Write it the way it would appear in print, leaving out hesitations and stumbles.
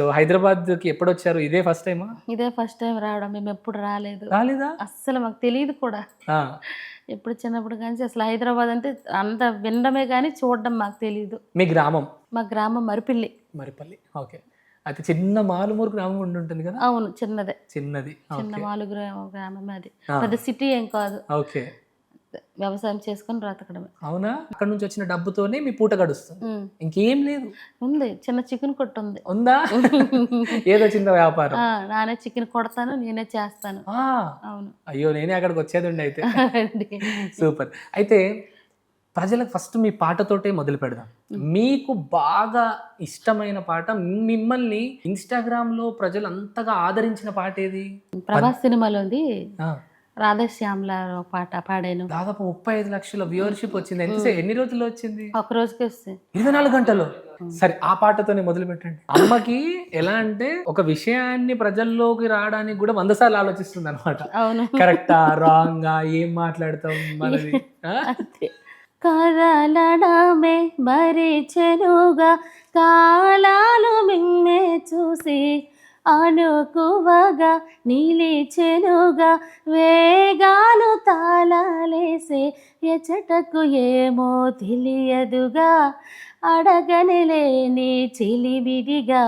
So హైదరాబాద్‌కి ఎప్పుడొచ్చారు? ఇదే first టైమా? ఇదే ఫస్ట్ టైం రావడం. మేమెప్పుడు రాలేదు. రాలేదా? అస్సలు మాకు తెలీదు కూడా. ఆ! ఎప్పుడు చిన్నప్పుడు కాంచి అసలు హైదరాబాద్ అంటే అంత వినడమే గానీ చూడడం మాకు తెలీదు. మీ గ్రామం? మా గ్రామం మరిపిల్లి. మరిపల్లి. ఓకే. అయితే చిన్న మారుమూరు గ్రామం ఉండుంటుంది గదా! అవును. చిన్నదే. చిన్నది. చిన్న ఓకే. గ్రామమే అది. ఆ! పెద్ద సిటీ ఏం కాదు. ఓకే. వ్యవసాయం చేసుకొని బ్రతకడమే. అవునా? అక్కడి నుంచి వచ్చిన డబ్బుతోనే మీ పూట గడుస్తుంది. హ్మ్. ఇంకేం లేదు. ఉంది. చిన్న చికెన్ కొట్టుంది. ఉందా? ఏదో చిన్న వ్యాపారం. ఆ! నానే చికెన్ కొడతాను. నేనే చేస్తాను. ఆ! అవును. అయ్యో! నేనే అక్కడికొచ్చేదుండే అయితే. అండి. సూపర్. అయితే ప్రజలకు ఫస్ట్ మీ పాటతోటే మొదలుపెడదాం. మీకు బాగా ఇష్టమైన పాట, మిమ్మల్ని ఇన్‌స్టాగ్రామ్‌లో ప్రజలు అంతగా ఆదరించిన పాటేది? 'ప్రభాస్' సినిమాలోది ఆ! 'రాధేశ్యామల' ఒక పాట పాడాను. దాదాపు 35,00,000 వ్యూవర్‌షిప్ వచ్చింది. ఎన్ని రోజుల్లో వచ్చింది? ఒక రోజుకే వస్తాయి. 24 గంటల్లో. సరే ఆ పాటతోనే మొదలుపెట్టండి. అమ్మకి ఎలా అంటే ఒక విషయాన్ని ప్రజల్లోకి రావడానికి గూడా 100 సార్లు ఆలోచిస్తుందనమాట. అవును. కరెక్టా? రాంగా? ఏం మాట్లాడతాం మనది? ఆ! అంతే. కదలడమే మరిచెనుగా కాలాలు మిమ్మే చూసి అనుకువగా నిలిచెనుగా వేగాలు తాళాలేసే ఎచటకు ఏమో తెలియదుగా అడగనిలేని చిలిబిడిగా